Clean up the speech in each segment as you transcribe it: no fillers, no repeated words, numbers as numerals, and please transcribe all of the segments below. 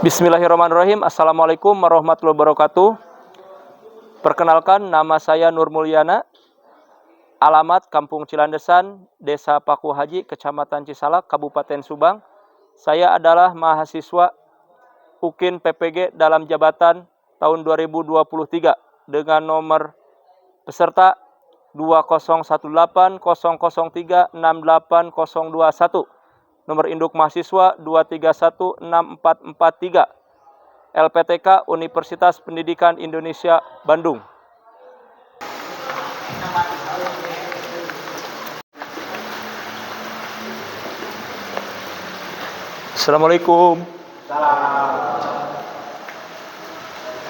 Bismillahirrahmanirrahim. Assalamualaikum warahmatullahi wabarakatuh. Perkenalkan, nama saya Nur Mulyana. Alamat Kampung Cilandesan, Desa Paku Haji, Kecamatan Cisalak, Kabupaten Subang. Saya adalah mahasiswa UKIN PPG dalam jabatan tahun 2023 dengan nomor peserta 2018003680021. Nomor induk mahasiswa 2316443. LPTK Universitas Pendidikan Indonesia Bandung. Assalamualaikum. Salam.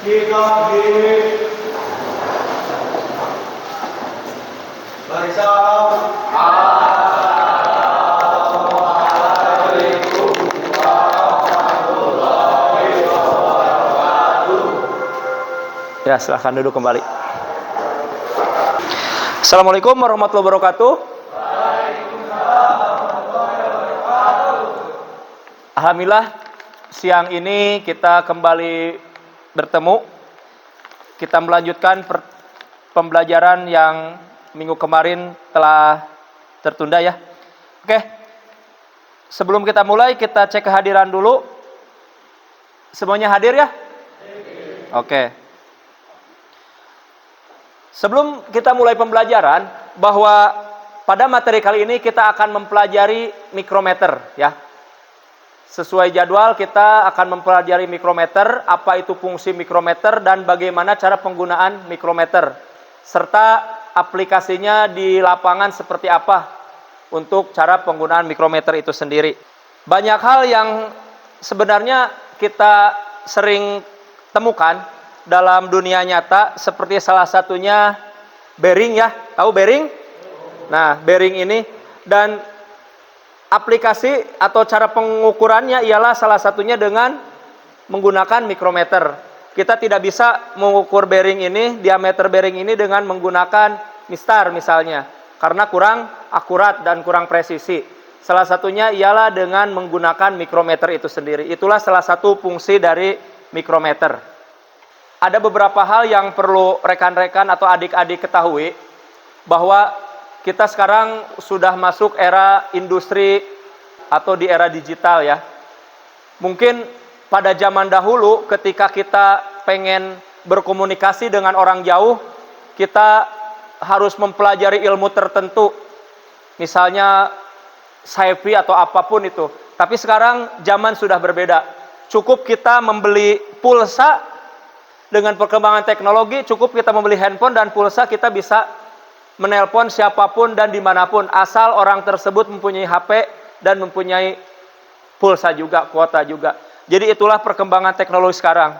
Kita di barisan. Assalamualaikum warahmatullahi wabarakatuh. Ya, silahkan duduk kembali. Assalamualaikum warahmatullahi wabarakatuh. Alhamdulillah, siang ini kita kembali bertemu. Kita melanjutkan pembelajaran yang minggu kemarin telah tertunda ya. Oke, sebelum kita mulai, kita cek kehadiran dulu. Semuanya hadir ya? Oke. Sebelum kita mulai pembelajaran, bahwa pada materi kali ini kita akan mempelajari mikrometer ya. Sesuai jadwal kita akan mempelajari mikrometer, apa itu fungsi mikrometer dan bagaimana cara penggunaan mikrometer, serta aplikasinya di lapangan seperti apa untuk cara penggunaan mikrometer itu sendiri. Banyak hal yang sebenarnya kita sering temukan dalam dunia nyata, seperti salah satunya bearing ya, tahu bearing? Nah, bearing ini, dan aplikasi atau cara pengukurannya ialah salah satunya dengan menggunakan mikrometer. Kita tidak bisa mengukur bearing ini, diameter bearing ini dengan menggunakan mistar misalnya, karena kurang akurat dan kurang presisi. Salah satunya ialah dengan menggunakan mikrometer itu sendiri. Itulah salah satu fungsi dari mikrometer. Ada beberapa hal yang perlu rekan-rekan atau adik-adik ketahui, bahwa kita sekarang sudah masuk era industri atau di era digital ya. Mungkin pada zaman dahulu ketika kita pengen berkomunikasi dengan orang jauh, kita harus mempelajari ilmu tertentu. Misalnya sci-fi atau apapun itu. Tapi sekarang zaman sudah berbeda. Cukup kita membeli pulsa, dengan perkembangan teknologi, cukup kita membeli handphone dan pulsa, kita bisa menelpon siapapun dan dimanapun, asal orang tersebut mempunyai HP dan mempunyai pulsa juga, kuota juga. Jadi itulah perkembangan teknologi sekarang.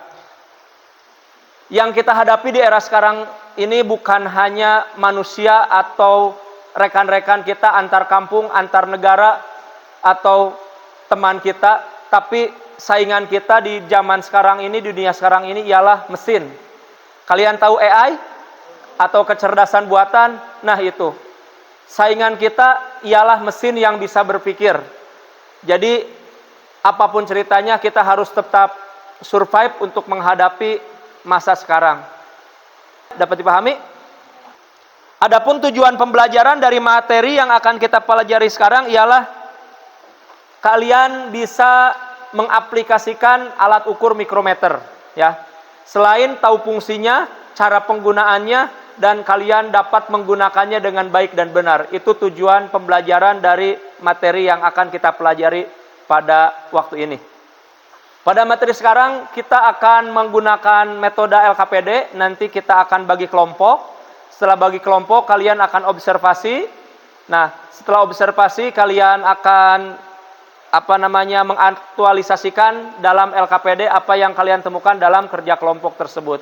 Yang kita hadapi di era sekarang ini bukan hanya manusia atau rekan-rekan kita antar kampung, antar negara, atau teman kita, tapi saingan kita di zaman sekarang ini, di dunia sekarang ini ialah mesin. Kalian tahu AI? Atau kecerdasan buatan? Nah itu, saingan kita ialah mesin yang bisa berpikir. Jadi apapun ceritanya, kita harus tetap survive untuk menghadapi masa sekarang. Dapat dipahami? Adapun tujuan pembelajaran dari materi yang akan kita pelajari sekarang ialah kalian bisa mengaplikasikan alat ukur mikrometer ya. Selain tahu fungsinya, cara penggunaannya, dan kalian dapat menggunakannya dengan baik dan benar. Itu tujuan pembelajaran dari materi yang akan kita pelajari pada waktu ini. Pada materi sekarang kita akan menggunakan metode LKPD. Nanti kita akan bagi kelompok. Setelah bagi kelompok, kalian akan observasi. Nah, setelah observasi, kalian akan mengaktualisasikan dalam LKPD apa yang kalian temukan dalam kerja kelompok tersebut.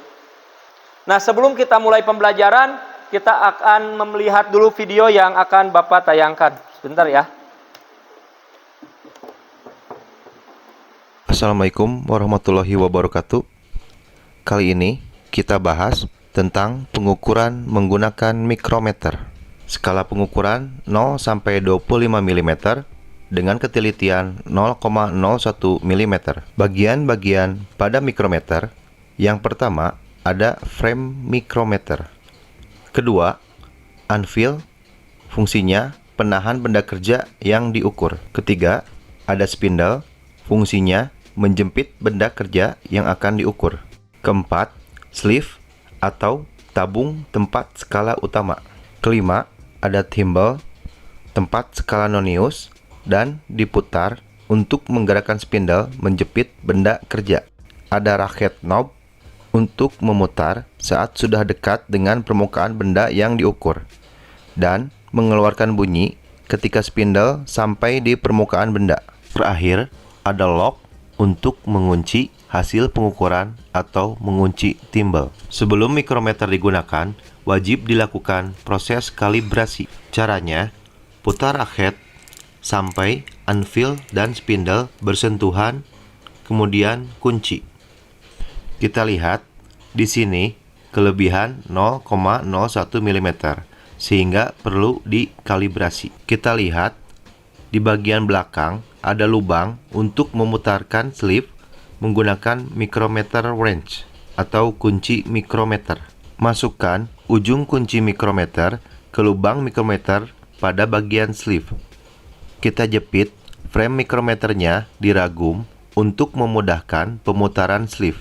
Nah, sebelum kita mulai pembelajaran, kita akan melihat dulu video yang akan Bapak tayangkan. Sebentar ya. Assalamualaikum warahmatullahi wabarakatuh. Kali ini kita bahas tentang pengukuran menggunakan mikrometer. Skala pengukuran 0 sampai 25 mm dengan ketelitian 0,01 mm. Bagian-bagian pada mikrometer: yang pertama ada frame mikrometer. Kedua, anvil, fungsinya penahan benda kerja yang diukur. Ketiga, ada spindle, fungsinya menjepit benda kerja yang akan diukur. Keempat, sleeve atau tabung tempat skala utama. Kelima, ada thimble, tempat skala nonius, dan diputar untuk menggerakkan spindle menjepit benda kerja. Ada ratchet knob untuk memutar saat sudah dekat dengan permukaan benda yang diukur, dan mengeluarkan bunyi ketika spindle sampai di permukaan benda. Terakhir, ada lock untuk mengunci hasil pengukuran atau mengunci thimble. Sebelum mikrometer digunakan, wajib dilakukan proses kalibrasi. Caranya, putar ratchet sampai anvil dan spindle bersentuhan, kemudian kunci. Kita lihat di sini kelebihan 0,01 mm, sehingga perlu dikalibrasi. Kita lihat di bagian belakang ada lubang untuk memutarkan sleeve menggunakan micrometer wrench atau kunci mikrometer. Masukkan ujung kunci mikrometer ke lubang mikrometer pada bagian sleeve. Kita jepit frame mikrometernya di ragum untuk memudahkan pemutaran sleeve.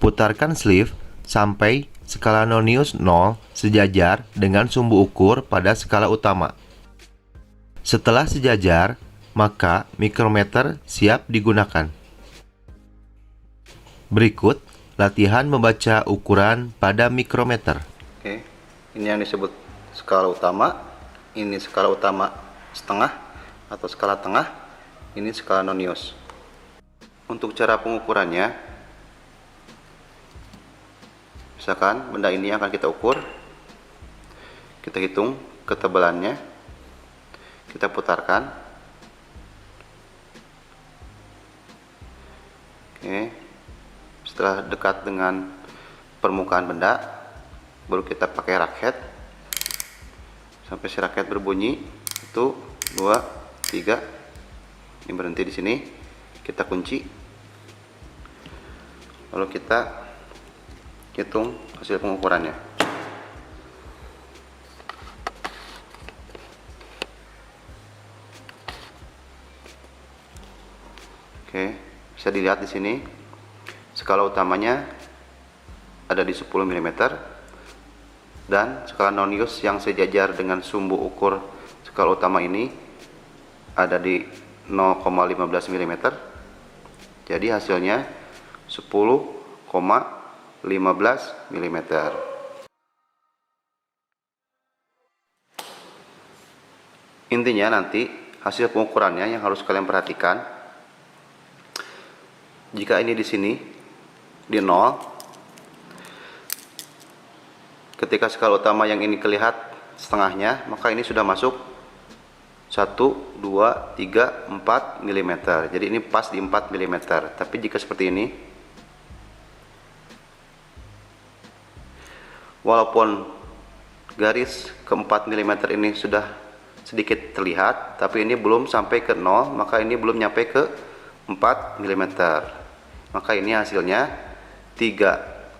Putarkan sleeve sampai skala nonius 0 sejajar dengan sumbu ukur pada skala utama. Setelah sejajar, maka mikrometer siap digunakan. Berikut latihan membaca ukuran pada mikrometer. Oke, ini yang disebut skala utama. Ini skala utama setengah atau skala tengah. Ini skala nonius. Untuk cara pengukurannya, misalkan benda ini akan kita ukur, kita hitung ketebalannya, kita putarkan. Oke, setelah dekat dengan permukaan benda, baru kita pakai ratchet sampai si ratchet berbunyi. 1, 2, 3. Ini berhenti di sini. Kita kunci. Lalu kita hitung hasil pengukurannya. Oke, bisa dilihat di sini skala utamanya ada di 10 mm dan skala nonius yang sejajar dengan sumbu ukur skala utama ini ada di 0,15 mm. Jadi hasilnya 10,15 mm. Intinya nanti hasil pengukurannya yang harus kalian perhatikan, jika ini di sini di 0, ketika skala utama yang ini kelihatan setengahnya, maka ini sudah masuk 1, 2, 3, 4 mm. Jadi ini pas di 4 mm. Tapi jika seperti ini, walaupun garis ke 4 mm ini sudah sedikit terlihat, tapi ini belum sampai ke 0, maka ini belum nyampe ke 4 mm. Maka ini hasilnya 3,5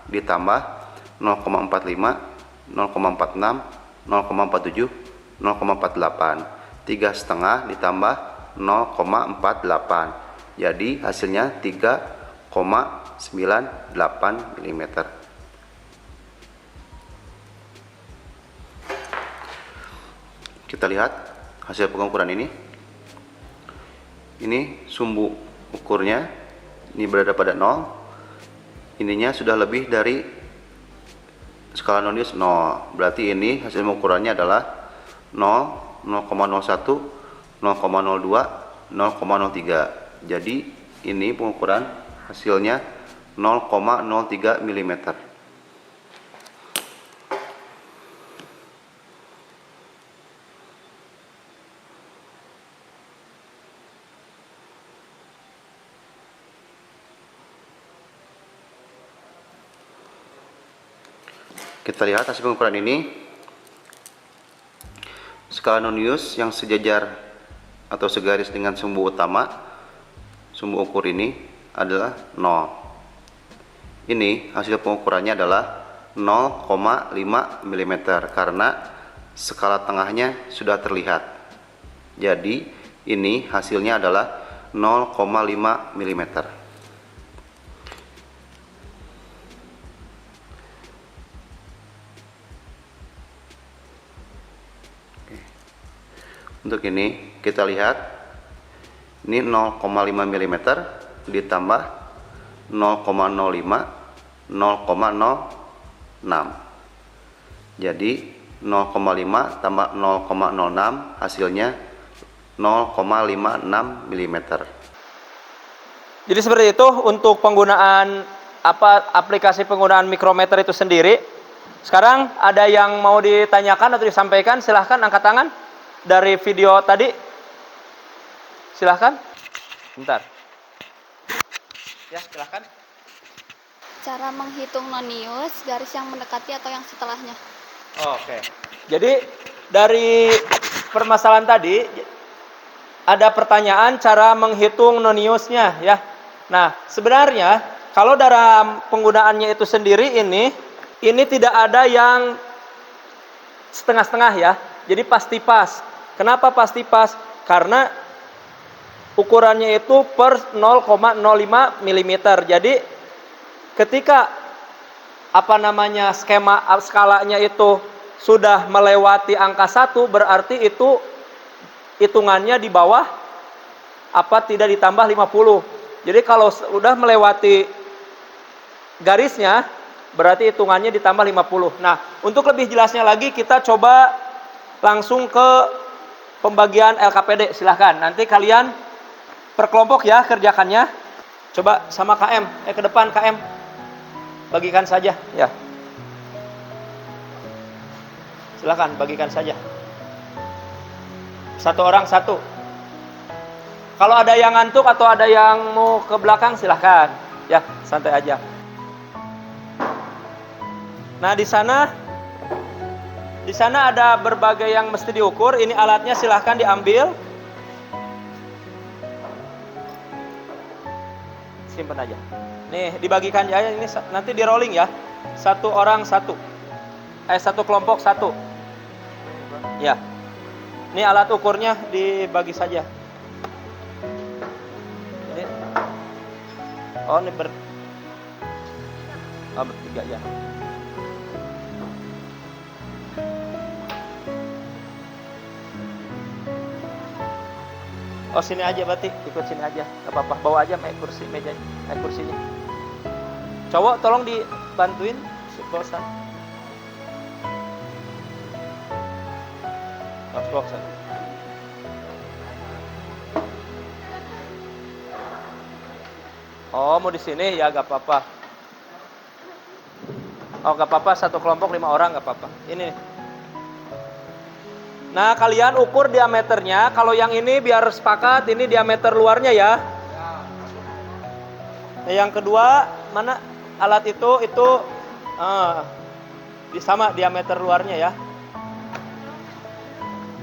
ditambah 0,45, 0,46, 0,47, 0,48. 3,5 ditambah 0,48. Jadi hasilnya 3,98 mm. Kita lihat hasil pengukuran ini. Ini sumbu ukurnya, ini berada pada 0. Ininya sudah lebih dari skala nonius 0. Berarti ini hasil pengukurannya adalah 0, 0,01, 0,02, 0,03. Jadi ini pengukuran hasilnya 0,03 mm. Kita lihat hasil pengukuran ini. Skala nonius yang sejajar atau segaris dengan sumbu utama, sumbu ukur ini adalah 0. Ini hasil pengukurannya adalah 0,5 mm karena skala tengahnya sudah terlihat. Jadi ini hasilnya adalah 0,5 mm. Untuk ini kita lihat, ini 0,5 mm ditambah 0,05, 0,06. Jadi 0,5 tambah 0,06 hasilnya 0,56 mm. Jadi seperti itu untuk penggunaan aplikasi penggunaan mikrometer itu sendiri. Sekarang ada yang mau ditanyakan atau disampaikan, silahkan angkat tangan. Dari video tadi, silahkan. Bentar. Ya, silahkan. Cara menghitung nonius, garis yang mendekati atau yang setelahnya. Oke. Jadi dari permasalahan tadi ada pertanyaan cara menghitung noniusnya ya. Nah, sebenarnya kalau dalam penggunaannya itu sendiri ini tidak ada yang setengah-setengah ya. Jadi pasti pas. Kenapa pasti pas? Karena ukurannya itu per 0,05 mm. Jadi ketika skalanya itu sudah melewati angka 1, berarti itu hitungannya di bawah tidak ditambah 50. Jadi kalau sudah melewati garisnya, berarti hitungannya ditambah 50. Nah, untuk lebih jelasnya lagi kita coba langsung ke pembagian LKPD, silahkan. Nanti kalian per kelompok ya kerjakannya. Coba sama KM, ke depan KM. Bagikan saja, ya. Silahkan, bagikan saja. Satu orang satu. Kalau ada yang ngantuk atau ada yang mau ke belakang, silahkan. Ya, santai aja. Nah, di sana ada berbagai yang mesti diukur. Ini alatnya, silahkan diambil. Simpan aja. Nih, dibagikan aja ini, nanti di rolling ya. Satu orang satu. Satu kelompok satu. Ya. Ini alat ukurnya dibagi saja. Ini. Ini bertiga ya. Sini aja berarti, ikut sini aja, nggak apa-apa, bawa aja kursinya. Cowok tolong dibantuin, bosan. Bosan. Mau di sini ya, nggak apa-apa. Nggak apa-apa, satu kelompok 5 orang nggak apa-apa. Ini nih. Nah, kalian ukur diameternya. Kalau yang ini biar sepakat, ini diameter luarnya ya. Nah, yang kedua, mana alat itu sama diameter luarnya ya.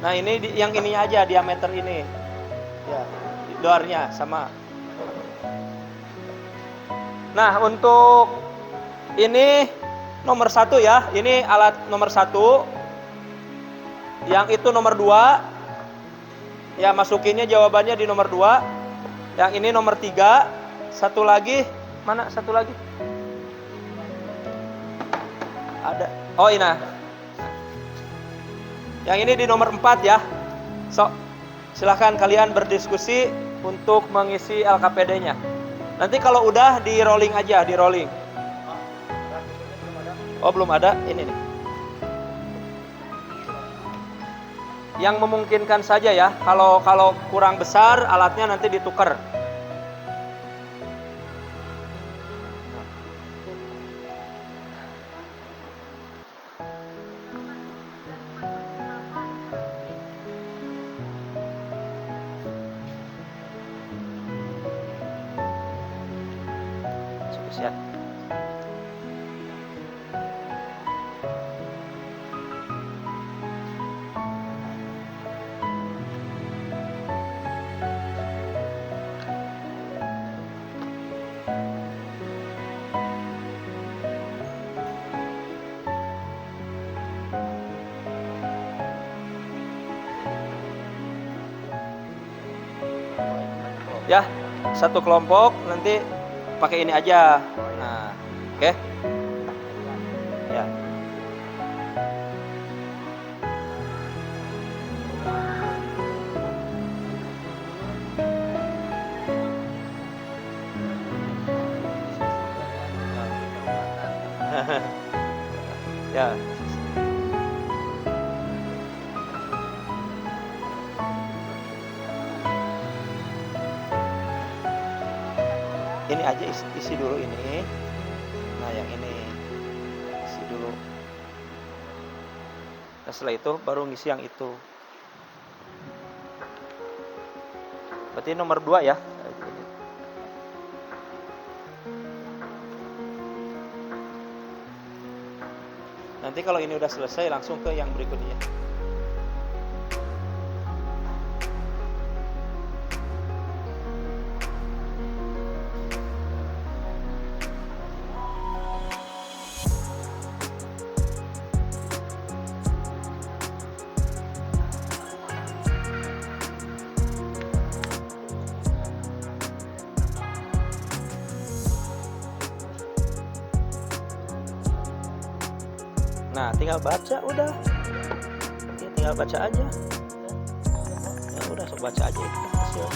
Nah, ini yang ini aja diameter ini. Ya, luarnya sama. Nah, untuk ini nomor 1 ya. Ini alat nomor 1. Yang itu nomor 2. Ya, masukinnya jawabannya di nomor 2. Yang ini nomor 3. Satu lagi, mana satu lagi? Ada. Ini. Yang ini di nomor 4 ya. Silahkan kalian berdiskusi untuk mengisi LKPD-nya. Nanti kalau udah di rolling aja, di rolling. Belum ada. Ini nih. Yang memungkinkan saja ya. Kalau kurang besar alatnya nanti ditukar. Ya. Ya, satu kelompok nanti pakai ini aja. Nah, oke. Ya. Ya. Ini aja isi dulu ini. Nah, yang ini isi dulu. Nah, setelah itu baru ngisi yang itu. Berarti nomor 2 ya. Nanti kalau ini udah selesai langsung ke yang berikutnya. Nah, tinggal baca udah. Ya, tinggal baca aja. Ya udah, sok baca aja itu hasil.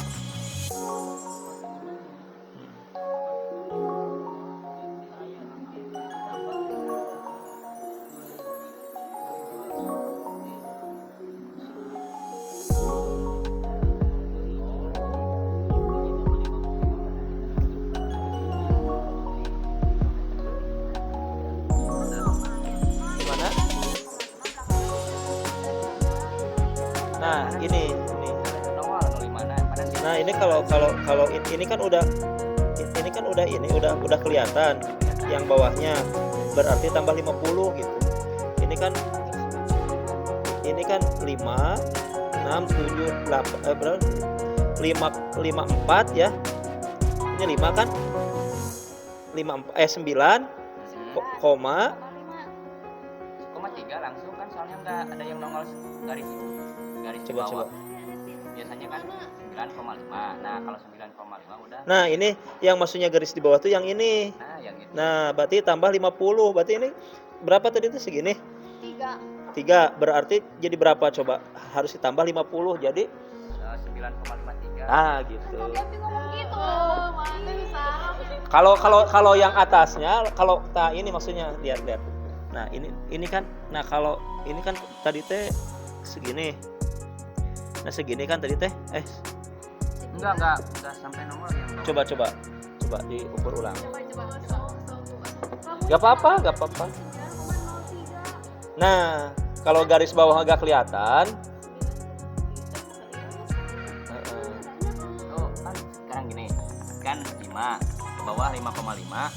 Nah, ini. Nah, ini kalau ini kan udah kelihatan yang bawahnya. Berarti tambah 50 gitu. Ini kan 5 6 7 8 berapa? 54 ya. Ini 5 kan? 9 koma 3 langsung kan, soalnya nggak ada yang nongol garis di coba. bawah. Biasanya kan 9,5. Nah, kalau 9,5 udah. Nah, ini yang maksudnya garis di bawah tuh yang ini. Nah, yang itu. Nah, berarti tambah 50. Berarti ini berapa tadi itu segini? 3. 3. Berarti jadi berapa coba? Harus ditambah 50. Jadi 9,53. nah, gitu. Gitu. Kalau yang atasnya, kalau ini maksudnya lihat. Nah, ini kan, nah kalau ini kan tadi teh segini. Nah, segini kan tadi teh. Enggak sampai nomor yang bawah. Coba diukur ulang. Gak apa-apa. Nah, kalau garis bawah agak kelihatan. Tuh, kan sekarang gini. Kan 5, ke bawah 5,5,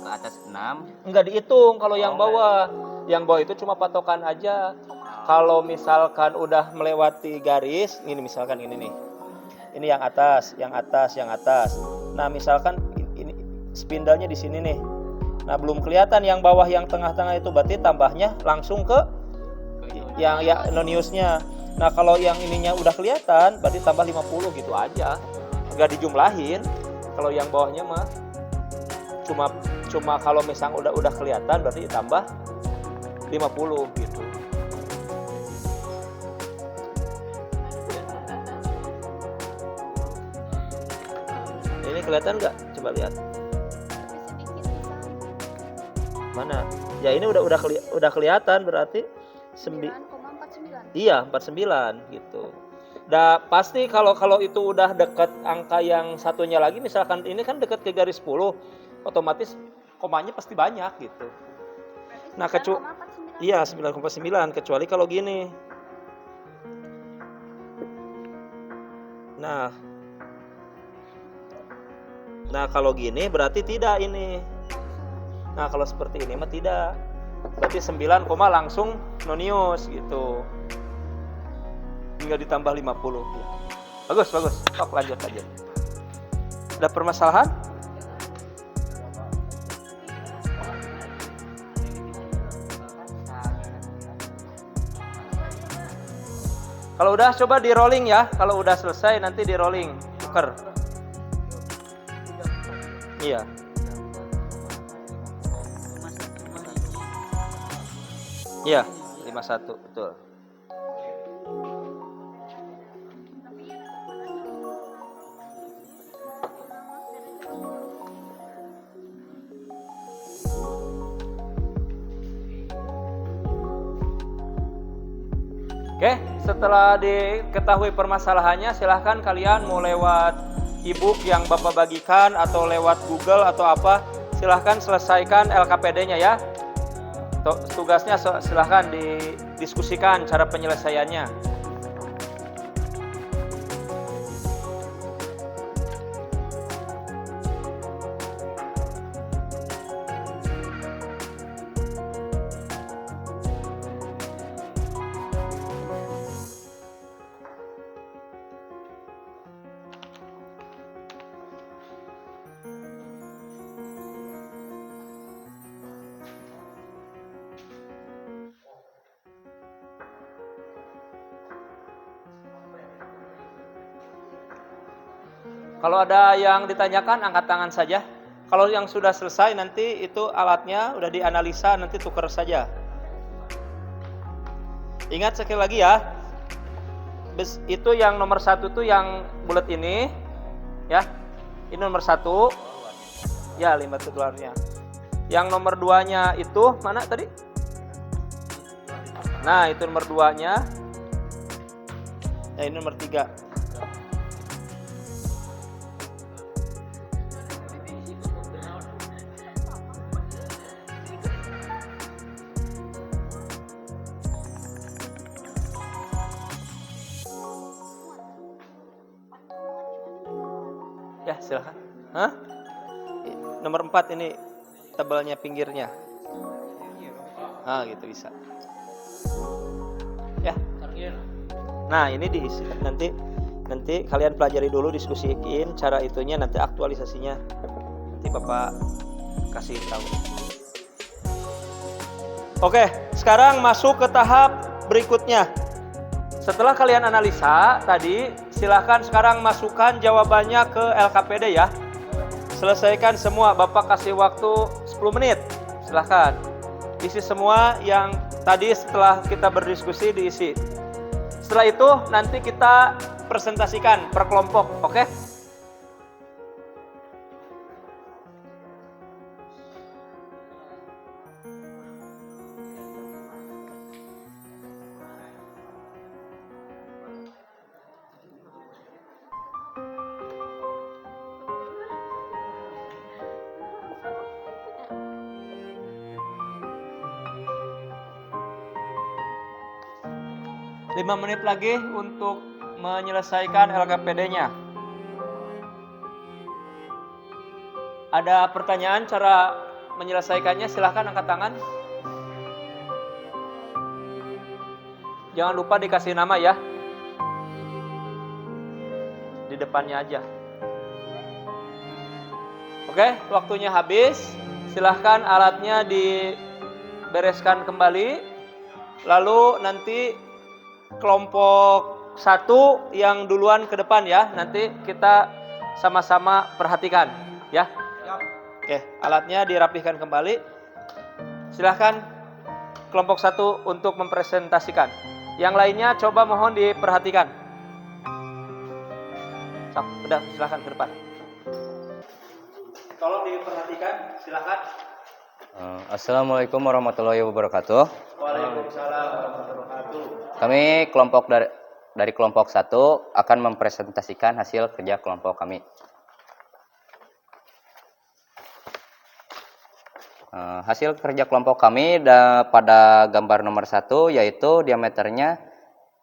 ke atas 6. Enggak dihitung kalau yang bawah. Yang bawah itu cuma patokan aja. Kalau misalkan udah melewati garis, ini misalkan ini nih. Ini yang atas. Nah, misalkan ini spindalnya di sini nih. Nah, belum kelihatan yang bawah, yang tengah-tengah itu, berarti tambahnya langsung ke yang ya noniusnya. Nah, kalau yang ininya udah kelihatan, berarti tambah 50 gitu aja. Enggak dijumlahin. Kalau yang bawahnya mah cuma kalau misalnya udah kelihatan berarti tambah 50 gitu. Ini kelihatan nggak? Coba lihat. Mana? Ya ini udah kelihatan berarti 9,49. Iya, 49 gitu. Dah pasti kalau itu udah dekat angka yang satunya lagi, misalkan ini kan dekat ke garis 10, otomatis komanya pasti banyak gitu. Nah, iya 9,9 kecuali kalau gini. Nah kalau gini berarti tidak ini. Nah, kalau seperti ini mah tidak. Berarti 9, langsung nonius gitu. Tinggal ditambah 50 gitu. Bagus. Sok lanjut. Ada permasalahan? Kalau udah coba di rolling ya. Kalau udah selesai nanti di rolling. Tuker. Iya. Iya, 51, betul. Oke, setelah diketahui permasalahannya, silahkan kalian mau lewat e-book yang Bapak bagikan atau lewat Google atau apa, silahkan selesaikan LKPD-nya ya. Tugasnya silahkan didiskusikan cara penyelesaiannya. Kalau ada yang ditanyakan, angkat tangan saja. Kalau yang sudah selesai, nanti itu alatnya udah dianalisa, nanti tukar saja. Ingat sekali lagi ya, itu yang nomor 1 tuh yang bulat ini, ya. Ini nomor 1, ya $50. Yang nomor 2-nya itu mana tadi? Nah, itu nomor 2-nya. Ya, ini nomor 3. Ya, silahkan. Hah? Nomor 4 ini tebalnya pinggirnya. Ah, gitu bisa. Ya. Nah, ini diisi. Nanti kalian pelajari dulu, diskusiin cara itunya, nanti aktualisasinya nanti Bapak kasih tahu. Oke, sekarang masuk ke tahap berikutnya. Setelah kalian analisa tadi, silahkan sekarang masukkan jawabannya ke LKPD ya. Selesaikan semua, Bapak kasih waktu 10 menit. Silahkan isi semua yang tadi setelah kita berdiskusi diisi. Setelah itu nanti kita presentasikan per kelompok, oke? Lima menit lagi untuk menyelesaikan LKPD-nya. Ada pertanyaan cara menyelesaikannya? Silahkan angkat tangan. Jangan lupa dikasih nama ya. Di depannya aja. Oke, waktunya habis. Silahkan alatnya dibereskan kembali. Lalu nanti kelompok 1 yang duluan ke depan ya. Nanti kita sama-sama perhatikan ya. Oke, alatnya dirapihkan kembali. Silahkan kelompok 1 untuk mempresentasikan. Yang lainnya coba mohon diperhatikan. Udah, silahkan ke depan. Tolong diperhatikan, silahkan. Assalamualaikum warahmatullahi wabarakatuh. Waalaikumsalam warahmatullahi wabarakatuh. Kami kelompok dari kelompok 1 akan mempresentasikan hasil kerja kelompok kami. Hasil kerja kelompok kami pada gambar nomor 1 yaitu diameternya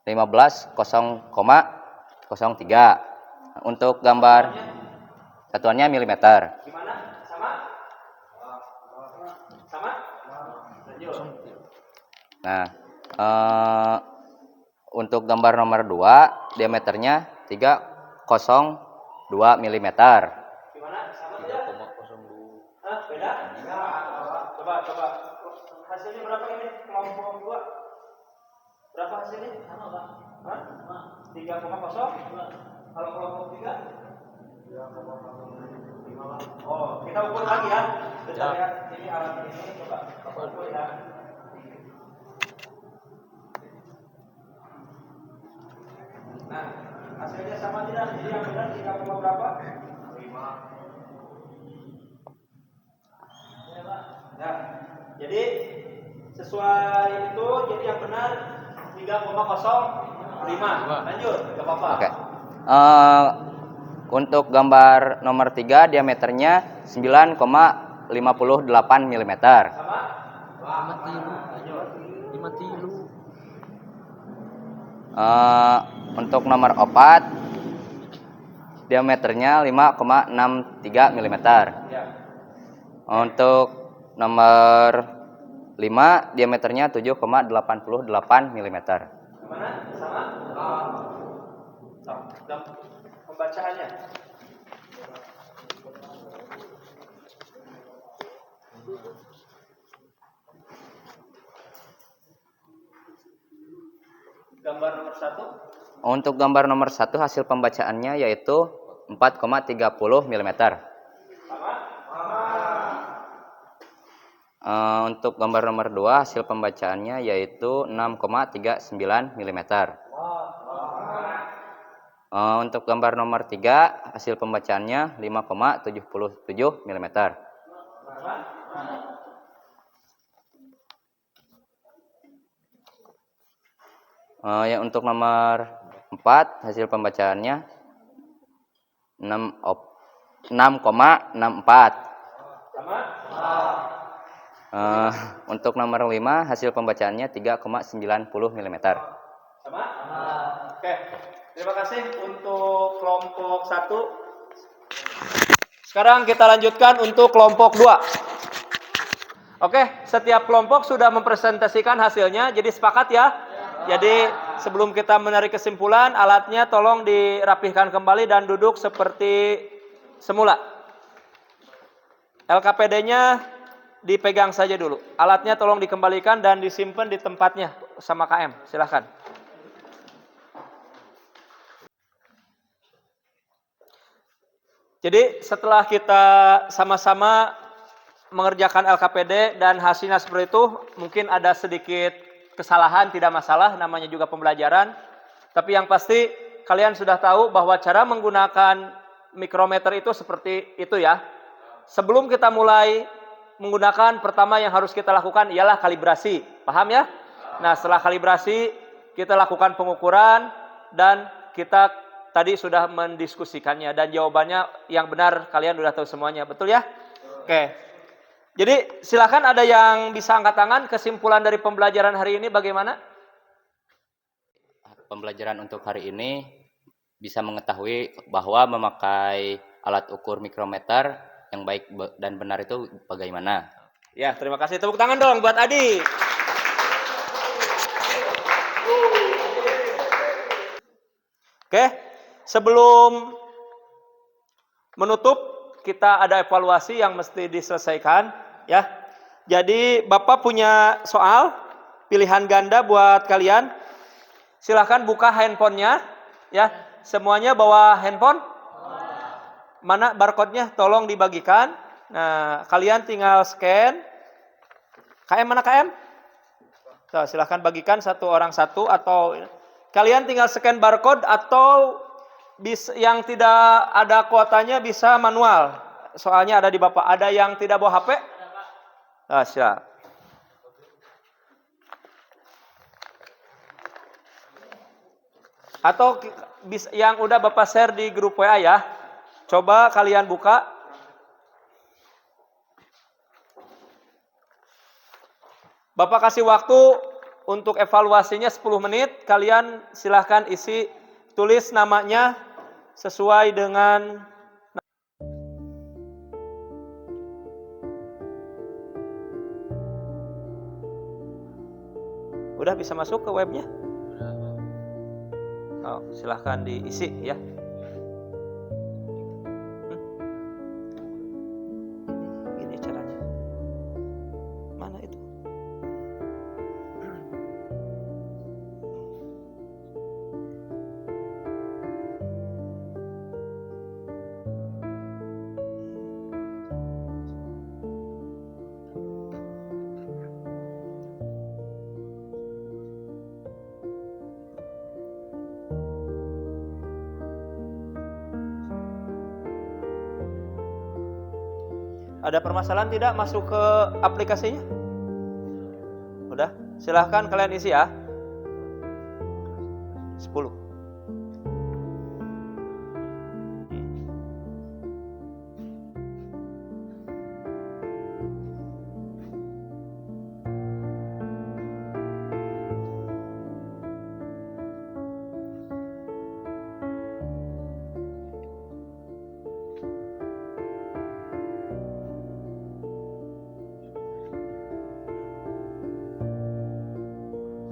15,03. Untuk gambar satuannya milimeter. Gimana? Sama? Sama? Lanjut. Nah, untuk gambar nomor 2 diameternya 302 mm. Gimana? Sama tidak? 3,02. Hah? Beda? Coba. Hasilnya berapa ini? Kelompok 2. Berapa hasilnya? Sama, Pak. Hah? 3,0? Kalau kelompok 3? 3,5. Oh, kita Kita lihat ini alat ini coba foto ya. Nah, hasilnya sama tidak? Jadi yang benar 3, berapa? 5. Ya. Jadi sesuai itu, jadi yang benar 3,05. Lanjut, enggak apa-apa. Oke. Untuk gambar nomor 3 diameternya 9,58 mm. Sama? 5 tilu. Untuk nomor 4 diameternya 5,63 mm. Ya. Untuk nomor 5 diameternya 7,88 mm. Gimana? Sama? Sama. Pembacaannya. Gambar nomor 1. Untuk gambar nomor 1 hasil pembacaannya yaitu 4,30 mm. Untuk gambar nomor 2 hasil pembacaannya yaitu 6,39 mm. Untuk gambar nomor 3 hasil pembacaannya 5,77 mm. Yang untuk nomor 4 hasil pembacaannya 6,64. Untuk nomor 5 hasil pembacaannya 3,90 mm. Sama? Oke. Terima kasih untuk kelompok 1. Sekarang kita lanjutkan untuk kelompok 2. Oke, setiap kelompok sudah mempresentasikan hasilnya, jadi sepakat ya. Jadi sebelum kita menarik kesimpulan, alatnya tolong dirapihkan kembali dan duduk seperti semula. LKPD-nya dipegang saja dulu. Alatnya tolong dikembalikan dan disimpan di tempatnya sama KM. Silahkan. Jadi setelah kita sama-sama mengerjakan LKPD dan hasilnya seperti itu, mungkin ada sedikit kesalahan, tidak masalah, namanya juga pembelajaran. Tapi yang pasti kalian sudah tahu bahwa cara menggunakan mikrometer itu seperti itu ya. Sebelum kita mulai menggunakan, pertama yang harus kita lakukan ialah kalibrasi. Paham ya? Nah, setelah kalibrasi kita lakukan pengukuran dan kita tadi sudah mendiskusikannya dan jawabannya yang benar kalian sudah tahu semuanya. Betul ya? Oke. Jadi silakan ada yang bisa angkat tangan, kesimpulan dari pembelajaran hari ini bagaimana? Pembelajaran untuk hari ini bisa mengetahui bahwa memakai alat ukur mikrometer yang baik dan benar itu bagaimana. Ya, terima kasih. Tepuk tangan dong buat Adi. Oke, sebelum menutup kita ada evaluasi yang mesti diselesaikan ya. Jadi Bapak punya soal pilihan ganda buat kalian. Silahkan buka handphonenya ya. Semuanya bawa handphone? Mana barcode-nya? Tolong dibagikan. Nah, kalian tinggal scan. KM mana KM? So, silahkan bagikan satu orang satu atau kalian tinggal scan barcode atau yang tidak ada kuotanya bisa manual. Soalnya ada di Bapak. Ada yang tidak bawa HP? Nah, siap. Atau yang udah Bapak share di grup WA ya. Coba kalian buka. Bapak kasih waktu untuk evaluasinya 10 menit. Kalian silahkan isi, tulis namanya sesuai dengan udah bisa masuk ke webnya? Oh, silahkan diisi ya. Gini caranya. Mana itu? Ada permasalahan tidak masuk ke aplikasinya? Udah, silahkan kalian isi ya. 10.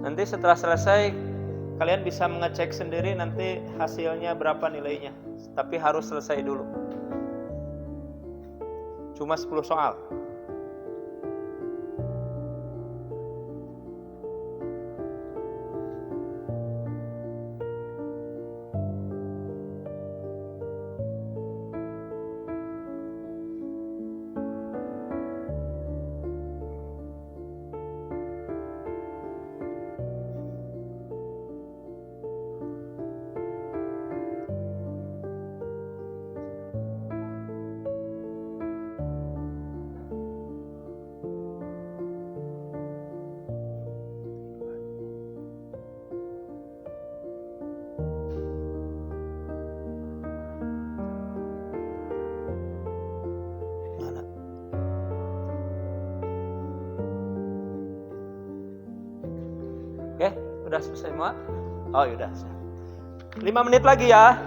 Nanti setelah selesai kalian bisa mengecek sendiri nanti hasilnya berapa nilainya. Tapi harus selesai dulu. Cuma 10 soal. Oke, udah selesai semua? Oh, udah. 5 menit lagi ya.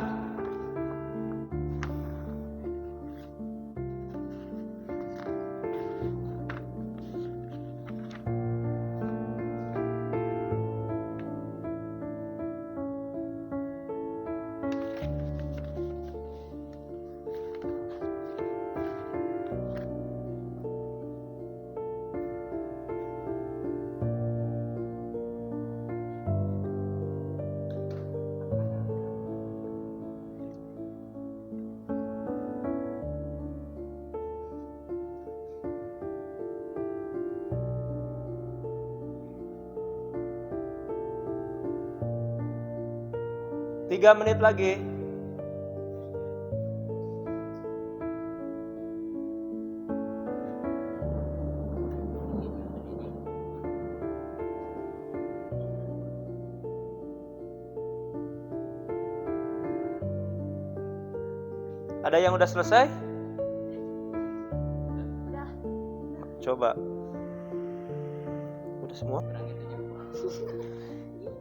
Tiga menit lagi. Ada yang udah selesai? Udah. Coba. Udah semua?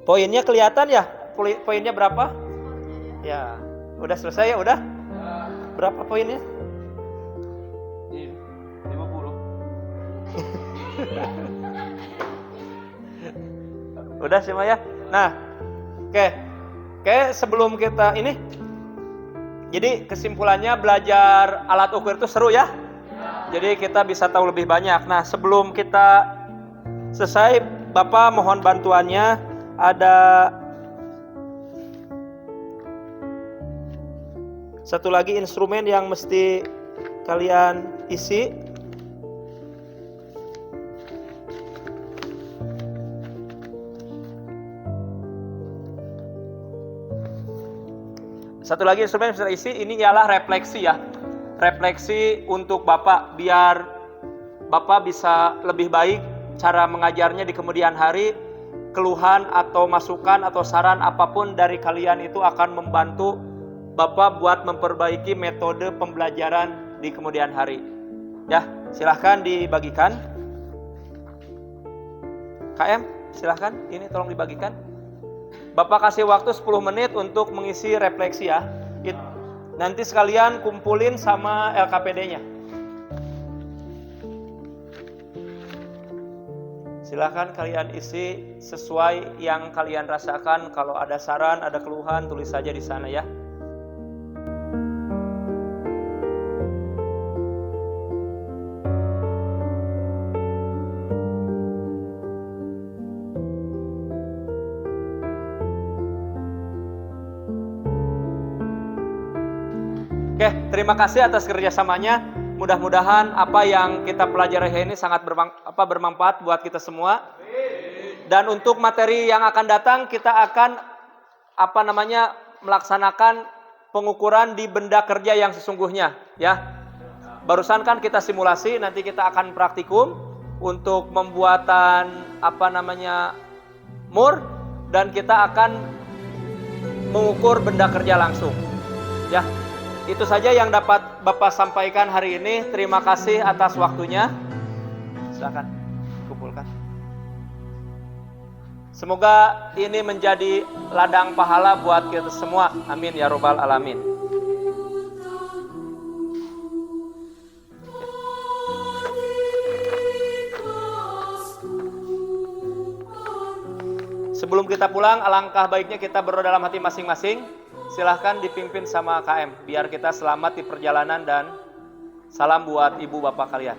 Poinnya kelihatan ya? Poinnya berapa? Ya, udah selesai ya, udah? Berapa poinnya? 50. Udah semua ya? Nah, oke, sebelum kita ini, jadi kesimpulannya belajar alat ukur itu seru ya? Jadi kita bisa tahu lebih banyak. Nah, sebelum kita selesai, Bapak mohon bantuannya. Ada satu lagi instrumen yang mesti kalian isi. Satu lagi instrumen yang mesti isi, ini ialah refleksi ya. Refleksi untuk Bapak, biar Bapak bisa lebih baik cara mengajarnya di kemudian hari. Keluhan atau masukan atau saran apapun dari kalian itu akan membantu Bapak buat memperbaiki metode pembelajaran di kemudian hari. Ya, silahkan dibagikan. KM, silahkan, ini tolong dibagikan. Bapak kasih waktu 10 menit untuk mengisi refleksi ya. Nanti sekalian kumpulin sama LKPD-nya. Silahkan kalian isi sesuai yang kalian rasakan. Kalau ada saran, ada keluhan, tulis saja di sana ya. Oke, terima kasih atas kerjasamanya. Mudah-mudahan apa yang kita pelajari hari ini sangat bermanfaat buat kita semua. Dan untuk materi yang akan datang, kita akan melaksanakan pengukuran di benda kerja yang sesungguhnya, ya. barusan kan kita simulasi, nanti kita akan praktikum untuk pembuatan mur, dan kita akan mengukur benda kerja langsung. Ya, itu saja yang dapat Bapak sampaikan hari ini. Terima kasih atas waktunya. Silakan kumpulkan. Semoga ini menjadi ladang pahala buat kita semua. Amin ya robbal alamin. Sebelum kita pulang, alangkah baiknya kita berdoa dalam hati masing-masing. Silahkan dipimpin sama KM, biar kita selamat di perjalanan, dan salam buat ibu bapak kalian.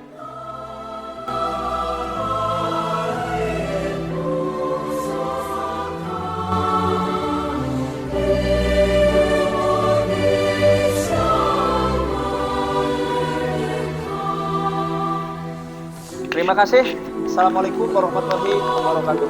Terima kasih. Assalamualaikum warahmatullahi wabarakatuh.